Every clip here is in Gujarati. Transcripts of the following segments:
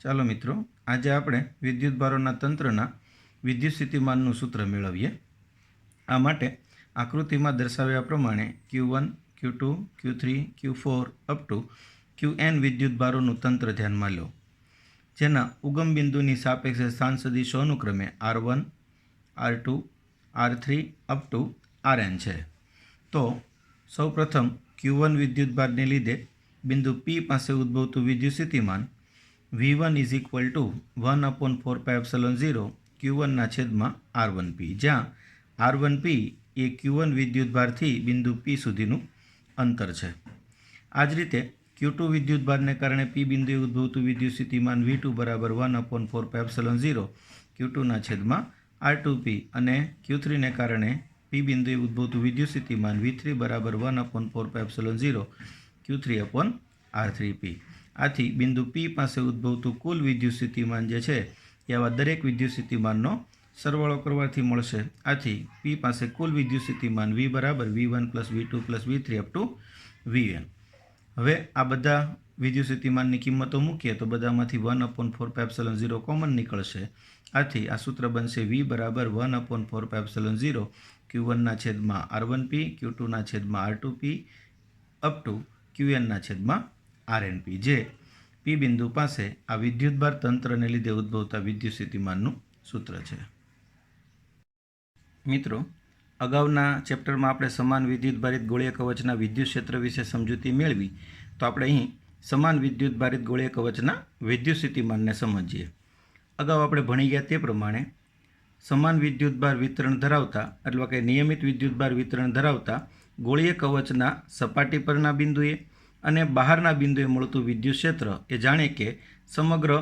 ચાલો મિત્રો, આજે આપણે વિદ્યુતભારોના તંત્રના વિદ્યુત સ્થિતિમાનનું સૂત્ર મેળવીએ। આ માટે આકૃતિમાં દર્શાવ્યા પ્રમાણે Q1, Q2, Q3, Q4 up to Qn વિદ્યુતભારોનું તંત્ર ધ્યાનમાં લો, જેના ઉગમ બિંદુની સાપેક્ષે સ્થાન સદિશો અનુક્રમે R1, R2, R3 up to Rn છે। તો સૌપ્રથમ Q1 વિદ્યુતભારને લીધે બિંદુ P પાસે ઉદ્ભવતું વિદ્યુત સ્થિતિમાન V1 is equal to 1/4πε0 Q1/R1P, જ્યાં R1P એ Q1 વિદ્યુતભારથી બિંદુ P સુધીનું અંતર છે। આ જ રીતે Q2 વિદ્યુતભારને કારણે P બિંદુએ ઉદ્ભવતું વિદ્યુત સ્થિતિમાન V2 બરાબર 1/4πε0 Q2/R2P અને Q3 ને કારણે P બિંદુએ ઉદ્ભવતું વિદ્યુત સ્થિતિમાન V3 બરાબર 1/4πε0 Q3/R3P। આથી બિંદુ P પાસે ઉદ્ભવતું કુલ વિદ્યુત સ્થિતિમાન જે છે એ આવા દરેક વિદ્યુત સ્થિતિમાનનો સરવાળો કરવાથી મળશે। આથી P પાસે કુલ વિદ્યુત સ્થિતિમાન V બરાબર V1 + V2 + V3 up to Vn। હવે આ બધા વિદ્યુત સ્થિતિમાનની કિંમતો મૂકીએ તો બધામાંથી 1/4πε0 કોમન નીકળશે। આથી આ સૂત્ર બનશે V બરાબર 1/4πε0 Q1/R1P Q2/R2P up to Qn/RnP, જે P બિંદુ પાસે આ વિદ્યુતભાર તંત્રને લીધે ઉદ્ભવતા વિદ્યુત સ્થિતિમાનનું સૂત્ર છે। મિત્રો, અગાઉના ચેપ્ટરમાં આપણે સમાન વિદ્યુતભારિત ગોળીય કવચના વિદ્યુત ક્ષેત્ર વિશે સમજૂતી મેળવી, તો આપણે અહીં સમાન વિદ્યુતભારિત ગોળીય કવચના વિદ્યુત સ્થિતિમાનને સમજીએ। અગાઉ આપણે ભણી ગયા તે પ્રમાણે સમાન વિદ્યુતભાર વિતરણ ધરાવતા એટલે કે નિયમિત વિદ્યુતભાર વિતરણ ધરાવતા ગોળીય કવચના સપાટી પરના બિંદુએ અને બહારના બિંદુએ મળતું વિદ્યુત ક્ષેત્ર એ જાણે કે સમગ્ર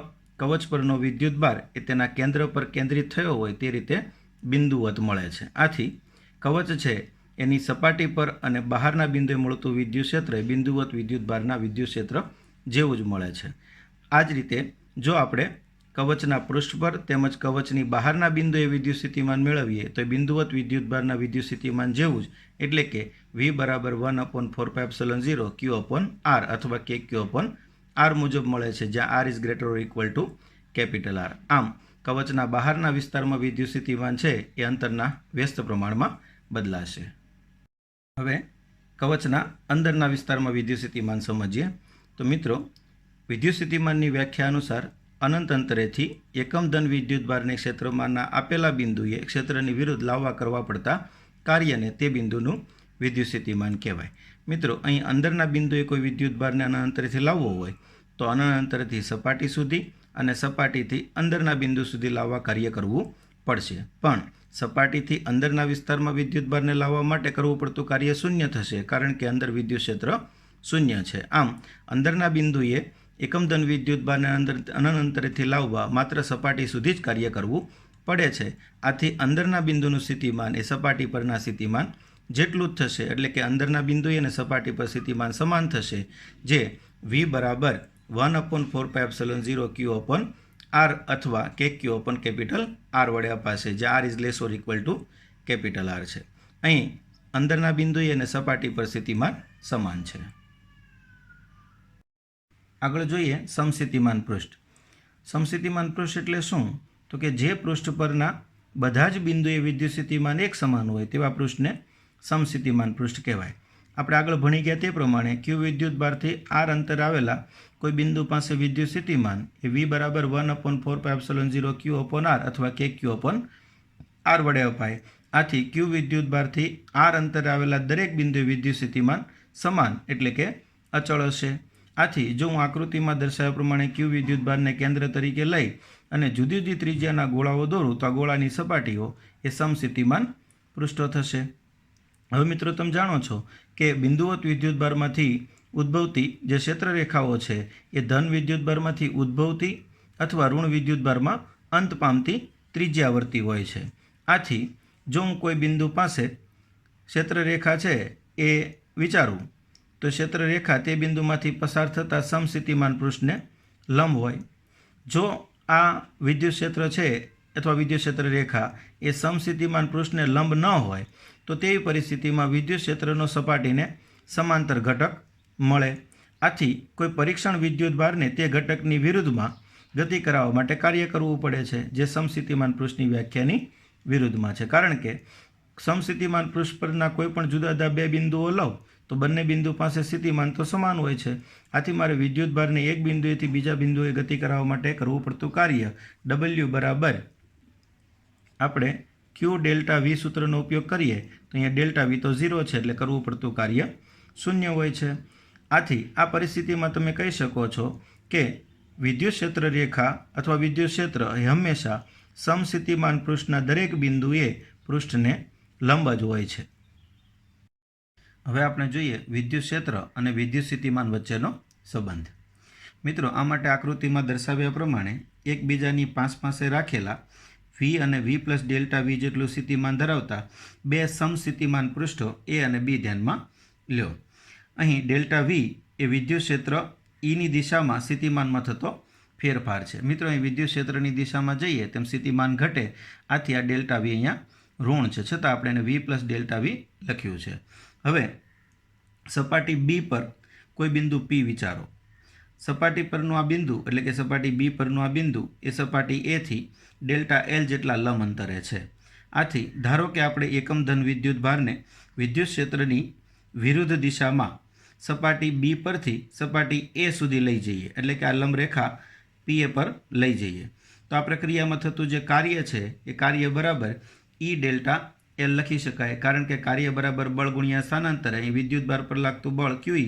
કવચ પરનો વિદ્યુતભાર એ તેના કેન્દ્ર પર કેન્દ્રિત થયો હોય તે રીતે બિંદુવત મળે છે। આથી કવચ છે એની સપાટી પર અને બહારના બિંદુએ મળતું વિદ્યુત ક્ષેત્ર એ બિંદુવત વિદ્યુતભારના વિદ્યુત ક્ષેત્ર જેવું જ મળે છે। આ જ રીતે જો આપણે કવચના પૃષ્ઠ પર તેમજ કવચની બહારના બિંદુએ વિદ્યુત સ્થિતિમાન મેળવીએ તો બિંદુવત વિદ્યુતભારના વિદ્યુત સ્થિતિમાન જેવું જ એટલે કે V બરાબર 1/4πε0 Q/R અથવા KQ/R મુજબ મળે છે, જ્યાં R is greater or equal to R। આમ કવચના બહારના વિસ્તારમાં વિદ્યુત સ્થિતિમાન છે એ અંતરના વ્યસ્ત પ્રમાણમાં બદલાશે। હવે કવચના અંદરના વિસ્તારમાં વિદ્યુત સ્થિતિમાન સમજીએ તો મિત્રો, વિદ્યુત સ્થિતિમાનની વ્યાખ્યા અનુસાર અનંત અંતરેથી એકમ ધન વિદ્યુતભારની ક્ષેત્રમાંના આપેલા બિંદુએ ક્ષેત્રની વિરુદ્ધ લાવવા કરવા પડતા કાર્યને તે બિંદુનું વિદ્યુત સ્થિતિમાન કહેવાય। મિત્રો, અહીં અંદરના બિંદુએ કોઈ વિદ્યુતભારને અનંત અંતરેથી લાવવો હોય તો અનંત અંતરથી સપાટી સુધી અને સપાટીથી અંદરના બિંદુ સુધી લાવવા કાર્ય કરવું પડશે, પણ સપાટીથી અંદરના વિસ્તારમાં વિદ્યુતભારને લાવવા માટે કરવું પડતું કાર્ય શૂન્ય થશે, કારણ કે અંદર વિદ્યુત ક્ષેત્ર શૂન્ય છે। આમ અંદરના બિંદુએ એકમધન વિદ્યુતભારને અનંત અંતરેથી લાવવા માત્ર સપાટી સુધી જ કાર્ય કરવું પડે છે। આથી અંદરના બિંદુનું સ્થિતિમાન એ સપાટી પરના સ્થિતિમાન જેટલું જ થશે, એટલે કે અંદરના બિંદુએ અને સપાટી પર સ્થિતિમાન સમાન થશે, જે V બરાબર 1/4πε0 Q/R અથવા KQ/R વડે અપાશે, જ્યાં R is less or equal to R છે। અહીં અંદરના બિંદુએ અને સપાટી પર સ્થિતિમાન સમાન છે। આગળ જોઈએ સમસ્થિતિમાન પૃષ્ઠ। સમસ્થિતિમાન પૃષ્ઠ એટલે શું? તો કે જે પૃષ્ઠ પરના બધા જ બિંદુએ વિદ્યુત સ્થિતિમાન એક સમાન હોય તેવા પૃષ્ઠને સમસ્થિતિમાન પૃષ્ઠ કહેવાય। આપણે આગળ ભણી ગયા તે પ્રમાણે Q વિદ્યુતભારથી R અંતર આવેલા કોઈ બિંદુ પાસે વિદ્યુત સ્થિતિમાન એ V બરાબર 1/4πε0 Q/R અથવા KQ/R વડે અપાય। આથી Q વિદ્યુતભારથી R અંતર આવેલા દરેક બિંદુએ વિદ્યુત સ્થિતિમાન સમાન એટલે કે અચળ હશે। આથી જો હું આકૃતિમાં દર્શાવ્યા પ્રમાણે Q વિદ્યુતભારને કેન્દ્ર તરીકે લઈ અને જુદી જુદી ત્રિજ્યાના ગોળાઓ દોરું તો આ ગોળાની સપાટીઓ એ સમસ્થિતિમાન પૃષ્ઠો થશે। હવે મિત્રો, તમે જાણો છો કે બિંદુવત વિદ્યુતભારમાંથી ઉદ્ભવતી જે ક્ષેત્રરેખાઓ છે એ ધન વિદ્યુતભારમાંથી ઉદ્ભવતી અથવા ઋણ વિદ્યુતભારમાં અંત પામતી ત્રિજ્યાવર્તી હોય છે। આથી જો હું કોઈ બિંદુ પાસે ક્ષેત્રરેખા છે એ વિચારું તો ક્ષેત્રરેખા તે બિંદુમાંથી પસાર થતા સમસ્થિતિમાન પૃષ્ઠને લંબ હોય। જો આ વિદ્યુત ક્ષેત્ર છે અથવા વિદ્યુત ક્ષેત્ર રેખા એ સમસ્થિતિમાન પૃષ્ઠને લંબ ન હોય તો તેવી પરિસ્થિતિમાં વિદ્યુત ક્ષેત્રનો સપાટીને સમાંતર ઘટક મળે। આથી કોઈ પરીક્ષણ વિદ્યુતભારને તે ઘટકની વિરુદ્ધમાં ગતિ કરાવવા માટે કાર્ય કરવું પડે છે, જે સમસ્થિતિમાન પૃષ્ઠની વ્યાખ્યાની વિરુદ્ધમાં છે. કારણ કે સમસ્થિતિમાન પૃષ્ઠ પરના કોઈ પણ જુદા જુદા બે બિંદુઓ લઉં તો બંને બિંદુ પાસે સ્થિતિમાન તો સમાન હોય છે. આથી મારે વિદ્યુતભારને એક બિંદુએથી બીજા બિંદુએ ગતિ કરાવવા માટે કરવું પડતું કાર્ય W બરાબર આપણે Q ડેલ્ટા V સૂત્રનો ઉપયોગ કરીએ તો અહીંયા ડેલ્ટા V તો 0 છે, એટલે કરવું પડતું કાર્ય 0 હોય છે. આથી આ પરિસ્થિતિમાં તમે કહી શકો છો કે વિદ્યુત ક્ષેત્ર રેખા અથવા વિદ્યુત ક્ષેત્ર એ હંમેશા સમસ્થિતિમાન પૃષ્ઠના દરેક બિંદુએ પૃષ્ઠને લંબ જ હોય છે. હવે આપણે જોઈએ વિદ્યુત ક્ષેત્ર અને વિદ્યુત સ્થિતિમાન વચ્ચેનો સંબંધ. મિત્રો, આ માટે આકૃતિમાં દર્શાવ્યા પ્રમાણે એકબીજાની પાસે રાખેલા V અને V પ્લસ ડેલ્ટા V જેટલું સ્થિતિમાન ધરાવતા બે સમસ્થિતિમાન પૃષ્ઠો A અને B ધ્યાનમાં લ્યો. અહીં ડેલ્ટા V એ વિદ્યુત ક્ષેત્ર Eની દિશામાં સ્થિતિમાનમાં થતો ફેરફાર છે. મિત્રો, અહીં વિદ્યુત ક્ષેત્રની દિશામાં જઈએ તેમ સ્થિતિમાન ઘટે, આથી આ ડેલ્ટા V અહીંયા ઋણ છે, છતાં આપણે એને V પ્લસ ડેલ્ટા V લખ્યું છે. હવે સપાટી B પર કોઈ બિંદુ P વિચારો. સપાટી પરનું આ બિંદુ એટલે કે સપાટી B પરનું આ બિંદુ એ સપાટી A થી ડેલ્ટા L જેટલા લંબ અંતરે છે. આથી ધારો કે આપણે એકમ ધન વિદ્યુત ભારને વિદ્યુત ક્ષેત્રની વિરુદ્ધ દિશામાં સપાટી B પરથી સપાટી A સુધી લઈ જઈએ, એટલે કે આ લંબ રેખા PA પર લઈ જઈએ, તો આ પ્રક્રિયામાં થતું જે કાર્ય છે એ કાર્ય બરાબર E ડેલ્ટા L લખી શકાય. કારણ કે કાર્ય બરાબર બળ ગુણ્યા સ્થાનાંતર, અહીં વિદ્યુત ભાર પર લાગતું બળ QE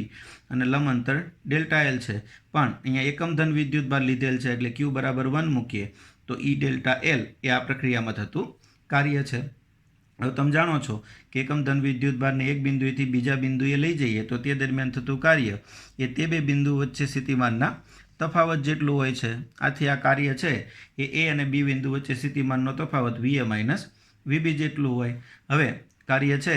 અને લંબ અંતર ડેલ્ટા L છે, પણ અહીંયા એકમ ધન વિદ્યુત ભાર લીધેલ છે એટલે Q બરાબર 1 મૂકીએ તો E ડેલ્ટા L એ આ પ્રક્રિયામાં થતું કાર્ય છે. હવે તમે જાણો છો કે એકમ ધન વિદ્યુત ભારને એક બિંદુએથી બીજા બિંદુએ લઈ જઈએ તો તે દરમિયાન થતું કાર્ય એ તે બે બિંદુ વચ્ચે સ્થિતિમાનના તફાવત જેટલું હોય છે. આથી આ કાર્ય છે એ A અને B બિંદુ વચ્ચે સ્થિતિમાનનો તફાવત VA માઇનસ VB જેટલું હોય. હવે કાર્ય છે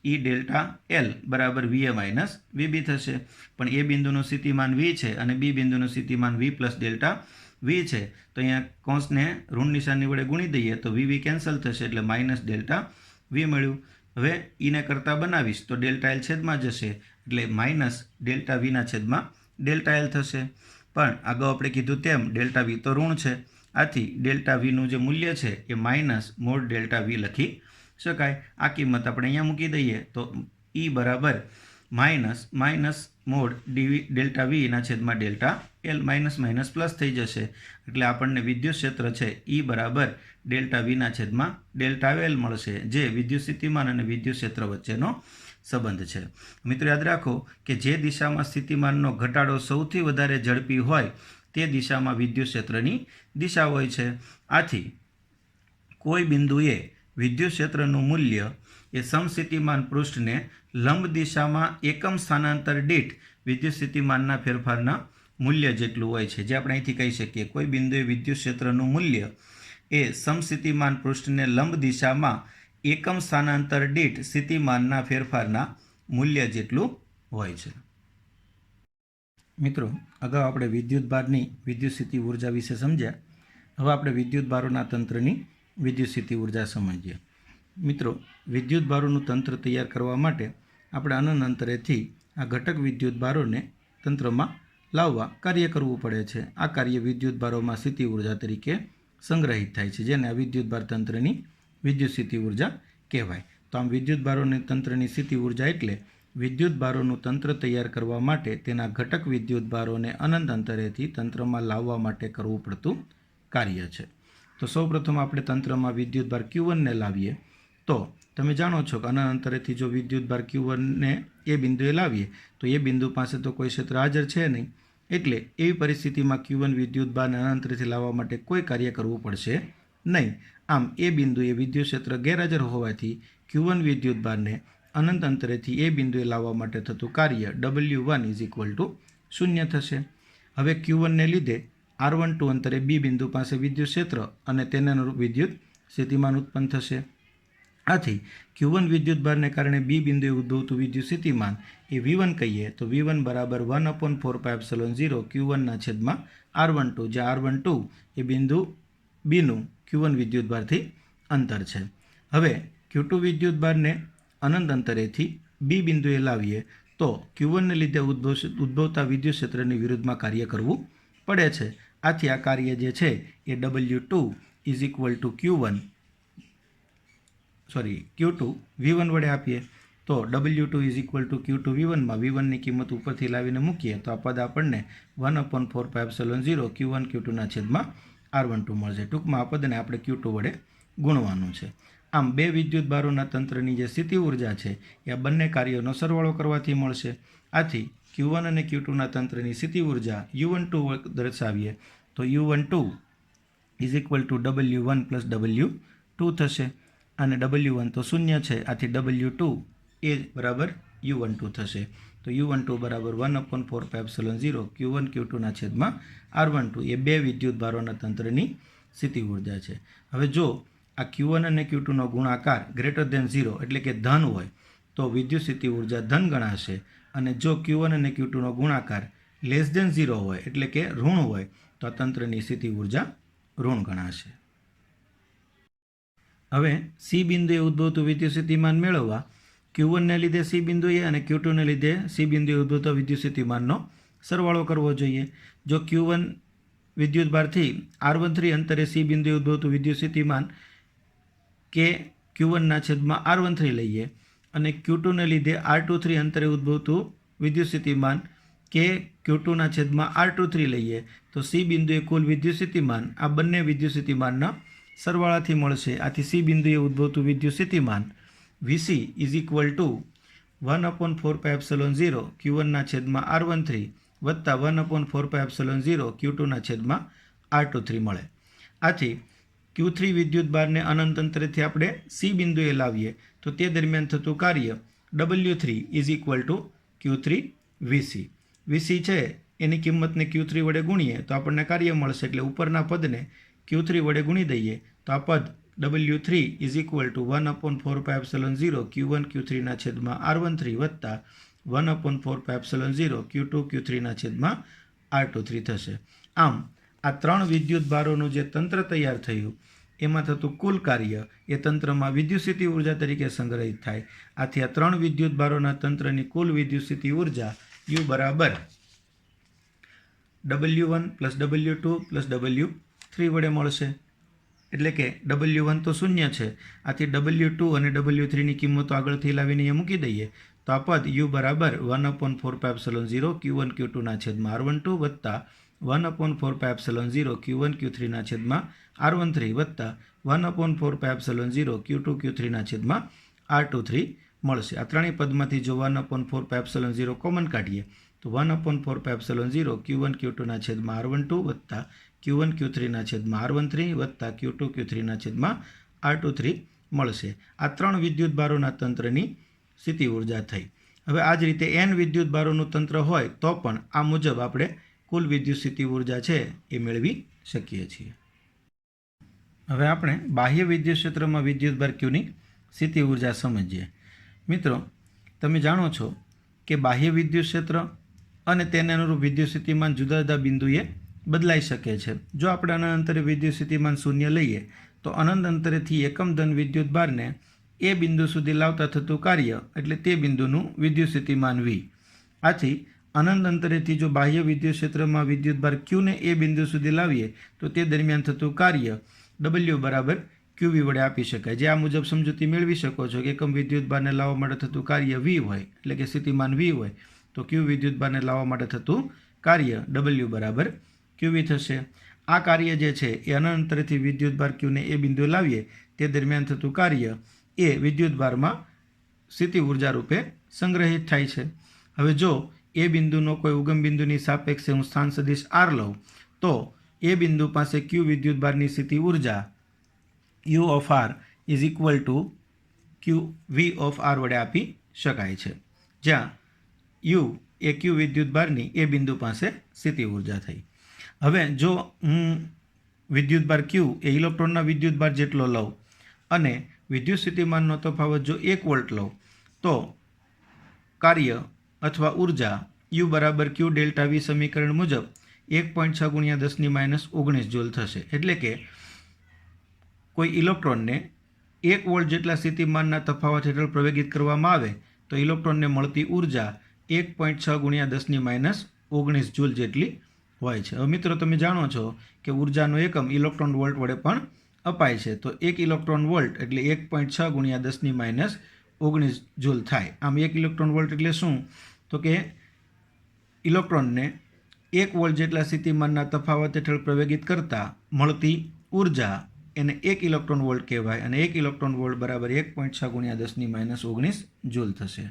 E ડેલ્ટા L બરાબર VA માઇનસ VB થશે, પણ એ બિંદુનું સ્થિતિમાન V છે અને B બિંદુનું સ્થિતિમાન V પ્લસ ડેલ્ટા V છે, તો અહીંયા કૌંસને ઋણ નિશાની વડે ગુણી દઈએ તો VV કેન્સલ થશે એટલે માઇનસ ડેલ્ટા V મળ્યું. હવે ઈને કરતાં બનાવીશ તો ડેલ્ટા L છેદમાં જશે એટલે માઇનસ ડેલ્ટા Vના છેદમાં ડેલ્ટા L થશે. પણ અગાઉ આપણે કીધું તેમ ડેલ્ટા V તો ઋણ છે, આથી ડેલ્ટા Vનું જે મૂલ્ય છે એ માઇનસ મોડ ડેલ્ટા V લખી શકાય. આ કિંમત આપણે અહીંયા મૂકી દઈએ તો E બરાબર માઇનસ માઇનસ મોડ ડેલ્ટા Vના છેદમાં delta L minus minus plus થઈ જશે, એટલે આપણને વિદ્યુત ક્ષેત્ર છે E બરાબર ડેલ્ટા Vના છેદમાં ડેલ્ટા L મળશે, જે વિદ્યુત સ્થિતિમાન અને વિદ્યુત ક્ષેત્ર વચ્ચેનો સંબંધ છે. મિત્રો, યાદ રાખો કે જે દિશામાં સ્થિતિમાનનો ઘટાડો સૌથી વધારે ઝડપી હોય તે દિશામાં વિદ્યુત ક્ષેત્રની દિશા હોય છે. આથી કોઈ બિંદુએ વિદ્યુત ક્ષેત્રનું મૂલ્ય એ સમસ્થિતિમાન પૃષ્ઠને લંબ દિશામાં એકમ સ્થાનાંતર દીઠ વિદ્યુત સ્થિતિમાનના ફેરફારના મૂલ્ય જેટલું હોય છે. જે આપણે અહીંથી કહી શકીએ કોઈ બિંદુએ વિદ્યુત ક્ષેત્રનું મૂલ્ય એ સમસ્થિતિમાન પૃષ્ઠને લંબ દિશામાં એકમ સ્થાનાંતર દીઠ સ્થિતિમાનના ફેરફારના મૂલ્ય જેટલું હોય છે. મિત્રો, અગાઉ આપણે વિદ્યુત ભારની વિદ્યુત સ્થિતિ ઉર્જા વિશે સમજ્યા. હવે આપણે વિદ્યુત ભારોના તંત્રની વિદ્યુત સ્થિતિ ઉર્જા સમજીએ. મિત્રો, વિદ્યુત ભારોનું તંત્ર તૈયાર કરવા માટે આપણે અનંત અંતરેથી આ ઘટક વિદ્યુત ભારોને તંત્રમાં લાવવા કાર્ય કરવું પડે છે. આ કાર્ય વિદ્યુત ભારોમાં સ્થિતિ ઉર્જા તરીકે સંગ્રહિત થાય છે, જેને આ વિદ્યુત ભાર તંત્રની વિદ્યુત સ્થિતિ ઉર્જા કહેવાય. તો આમ વિદ્યુત ભારોની તંત્રની સ્થિતિ ઉર્જા એટલે વિદ્યુત ભારોનું તંત્ર તૈયાર કરવા માટે તેના ઘટક વિદ્યુત ભારોને અનંત અંતરેથી તંત્રમાં લાવવા માટે કરવું પડતું કાર્ય છે. તો સૌપ્રથમ આપણે તંત્રમાં વિદ્યુત ભાર Q1ને લાવીએ તો તમે જાણો છો કે અનંત અંતરેથી જો વિદ્યુત ભાર Q1ને એ બિંદુએ લાવીએ તો એ બિંદુ પાસે તો કોઈ ક્ષેત્ર હાજર છે નહીં, એટલે એવી પરિસ્થિતિમાં Q1 વિદ્યુત ભારને અનંત અંતરેથી લાવવા માટે કોઈ કાર્ય કરવું પડશે નહીં. આમ એ બિંદુએ વિદ્યુત ક્ષેત્ર ગેરહાજર હોવાથી Q1 વિદ્યુત ભારને અનંત અંતરેથી એ બિંદુએ લાવવા માટે થતું કાર્ય W1 = 0 થશે. હવે Q1ને લીધે R12 અંતરે B બિંદુ પાસે વિદ્યુત ક્ષેત્ર અને તેને અનુરૂપ વિદ્યુત સ્થિતિમાન ઉત્પન્ન થશે. આથી Q1 વિદ્યુત ભારને કારણે B બિંદુએ ઉદ્ભવતું વિદ્યુત સ્થિતિમાન એ V1 કહીએ તો V1 બરાબર 1/4πε0 Q1ના છેદમાં R12, જ્યાં R12 એ બિંદુ Bનું Q1 વિદ્યુત ભારથી અંતર છે. હવે Q2 વિદ્યુત ભારને અનંત અંતરેથી B બિંદુએ લાવીએ તો Q1ને લીધે ઉદ્ભવતા વિદ્યુત ક્ષેત્રની વિરુદ્ધમાં કાર્ય કરવું પડે છે. આથી આ કાર્ય જે છે એ W2 is equal to Q2 V1 વડે આપીએ તો W2 is equal to Q2 V1 માં V1ની કિંમત ઉપરથી લાવીને મૂકીએ તો આ પદ આપણને 1/4πε0 Q1 Q2 છેદમાં R12 મળશે. ટૂંકમાં આ પદને આપણે Q2 વડે ગુણવાનું છે. આમ બે વિદ્યુત ભારોના તંત્રની જે સ્થિતિ ઉર્જા છે એ આ બંને કાર્યોનો સરવાળો કરવાથી મળશે. આથી Q1 અને Q2 તંત્રની સ્થિતિ ઉર્જા U12 દર્શાવીએ તો U12 is equal to W1 plus W2 થશે અને W1 તો શૂન્ય છે, આથી W2 એ બરાબર U12 થશે. તો U12 બરાબર 1/4πε0 Q1 Q2 છેદમાં R12 એ બે વિદ્યુત ભારોના તંત્રની સ્થિતિ ઉર્જા છે. હવે જો આ Q1 અને Q2 ગુણાકાર ગ્રેટર ધેન 0 એટલે કે ધન હોય તો વિદ્યુત સ્થિતિ ઉર્જા ધન ગણાશે અને જો Q1 અને Q2 ગુણાકાર લેસ ધેન 0 હોય એટલે કે ઋણ હોય તો આ તંત્રની સ્થિતિ ઉર્જા ઋણ ગણાશે. હવે C બિંદુએ ઉદ્ભવતું વિદ્યુત સ્થિતિમાન મેળવવા Q1 ને લીધે C બિંદુએ અને Q2 ને લીધે C બિંદુએ ઉદ્ભવતા વિદ્યુત સ્થિતિમાનનો સરવાળો કરવો જોઈએ. જો Q1 વિદ્યુતભારથી R13 અંતરે C બિંદુએ ઉદ્ભવતું વિદ્યુત સ્થિતિમાન કે Q1 છેદમાં R13 લઈએ અને Q2 ને લીધે R23 અંતરે ઉદ્ભવતું વિદ્યુત સ્થિતિમાન કે Q2 છેદમાં R23 લઈએ તો C બિંદુએ કુલ વિદ્યુત સ્થિતિમાન આ બંને વિદ્યુત સ્થિતિમાનના સરવાળાથી મળશે. આથી C બિંદુએ ઉદ્ભવતું વિદ્યુત સ્થિતિમાન Vc is equal to 1/4πε0 Q1 છેદમાં R13 વત્તા 1/4πε0 Q2 છેદમાં R23 મળે. આથી Q3 વિદ્યુતભારને અનંત અંતરેથી આપણે C બિંદુએ લાવીએ તો તે દરમિયાન થતું કાર્ય W3 is equal to Q3 Vc. Vc છે એની કિંમતને Q3 વડે ગુણીએ તો આપણને કાર્ય મળશે, એટલે ઉપરના પદને Q3 વડે ગુણી દઈએ તો આ પદ W3 is equal to 1/4πε0 Q1 Q3 છેદમાં R13 વત્તા 1/4πε0 Q2 Q3 છેદમાં R23 થશે. આમ આ ત્રણ વિદ્યુત ભારોનું જે તંત્ર તૈયાર થયું એમાં થતું કુલ કાર્ય એ તંત્રમાં વિદ્યુત સ્થિતિ ઉર્જા તરીકે સંગ્રહિત થાય. આથી આ ત્રણ વિદ્યુત ભારોના તંત્રની કુલ વિદ્યુત સ્થિતિ ઉર્જા U બરાબર W1 plus W2 plus W3 વડે મળશે. એટલે કે W1 તો શૂન્ય છે, આથી W2 અને W3ની કિંમતો આગળથી લાવીને અહીંયા મૂકી દઈએ તો આ પદ U બરાબર 1/4πε0 Q1 Q2 છેદમાં R12 વત્તા 1/4πε0 Q1 Q3 છેદમાં R13 વત્તા 1/4πε0 Q2 Q3 છેદમાં R23 મળશે. આ ત્રણેય પદમાંથી જો 1/4πε0 કોમન કાઢીએ તો 1/4πε0 Q1 Q2 છેદમાં R12 વત્તા Q1 Q3 છેદમાં R13 વત્તા Q2 Q3 છેદમાં R23 મળશે. આ ત્રણ વિદ્યુત ભારોના તંત્રની સ્થિતિ ઉર્જા થઈ. હવે આ જ રીતે n વિદ્યુત ભારોનું તંત્ર હોય તો પણ આ મુજબ આપણે કુલ વિદ્યુત સ્થિતિ ઉર્જા છે એ મેળવી શકીએ છીએ. હવે આપણે બાહ્ય વિદ્યુત ક્ષેત્રમાં વિદ્યુતભાર Qની સ્થિતિ ઉર્જા સમજીએ. મિત્રો, તમે જાણો છો કે બાહ્ય વિદ્યુત ક્ષેત્ર અને તેને અનુરૂપ વિદ્યુત સ્થિતિમાન જુદા જુદા બિંદુએ બદલાઈ શકે છે. જો આપણે અનંત અંતરે વિદ્યુત સ્થિતિમાન શૂન્ય લઈએ તો અનંત અંતરેથી એકમ ધન વિદ્યુત ભારને એ બિંદુ સુધી લાવતા થતું કાર્ય એટલે તે બિંદુનું વિદ્યુત સ્થિતિમાન V. આથી અનંત અંતરેથી જો બાહ્ય વિદ્યુત ક્ષેત્રમાં વિદ્યુતભાર Qને એ બિંદુ સુધી લાવીએ તો તે દરમિયાન થતું કાર્ય W બરાબર QV વડે આપી શકાય. જે આ મુજબ સમજૂતી મેળવી શકો છો કે એકમ વિદ્યુતભારને લાવવા માટે થતું કાર્ય V હોય એટલે કે સ્થિતિમાન V હોય તો Q વિદ્યુતભારને લાવવા માટે થતું કાર્ય W બરાબર QV થશે. આ કાર્ય જે છે એ અનંત અંતરેથી વિદ્યુતભાર Qને એ બિંદુ લાવીએ તે દરમિયાન થતું કાર્ય એ વિદ્યુતભારમાં સ્થિતિ ઉર્જા રૂપે સંગ્રહિત થાય છે. હવે જો એ બિંદુનો કોઈ ઉગમ બિંદુની સાપેક્ષે હું સ્થાન સદિશ R લઉં તો એ બિંદુ પાસે Q વિદ્યુતભારની સ્થિતિ ઉર્જા U of R is equal to QV of R વડે આપી શકાય છે, જ્યાં U એ Q વિદ્યુતભારની એ બિંદુ પાસે સ્થિતિ ઉર્જા થઈ. હવે જો હું વિદ્યુતભાર Q એ ઇલેક્ટ્રોનના વિદ્યુતભાર જેટલો લઉં અને વિદ્યુત સ્થિતિમાનનો તફાવત જો 1 વોલ્ટ લઉં તો કાર્ય અથવા ઉર્જા U બરાબર Q ડેલ્ટા V સમીકરણ મુજબ 1.6 × 10⁻19 જૂલ થશે. એટલે કે કોઈ ઇલેક્ટ્રોનને 1 વોલ્ટ જેટલા સ્થિતિમાનના તફાવત હેઠળ પ્રવેગિત કરવામાં આવે તો ઇલેક્ટ્રોનને મળતી ઉર્જા 1.6 × 10⁻19 જૂલ જેટલી હોય છે। હવે મિત્રો તમે જાણો છો કે ઉર્જાનો એકમ ઇલેક્ટ્રોન વોલ્ટ વડે પણ અપાય છે। તો 1 ઇલેક્ટ્રોન વોલ્ટ એટલે 1.6 ગુણ્યા 10⁻19 જૂલ થાય। આમ 1 ઇલેક્ટ્રોન વોલ્ટ એટલે શું? તો કે ઇલેક્ટ્રોનને 1 વોલ્ટ જેટલા સ્થિતિમાનના તફાવત હેઠળ પ્રવેગિત કરતાં મળતી ઉર્જા એને 1 ઇલેક્ટ્રોન વોલ્ટ કહેવાય અને 1 ઇલેક્ટ્રોન વોલ્ટ બરાબર 1.6 ગુણ્યા 10⁻19 જૂલ થશે।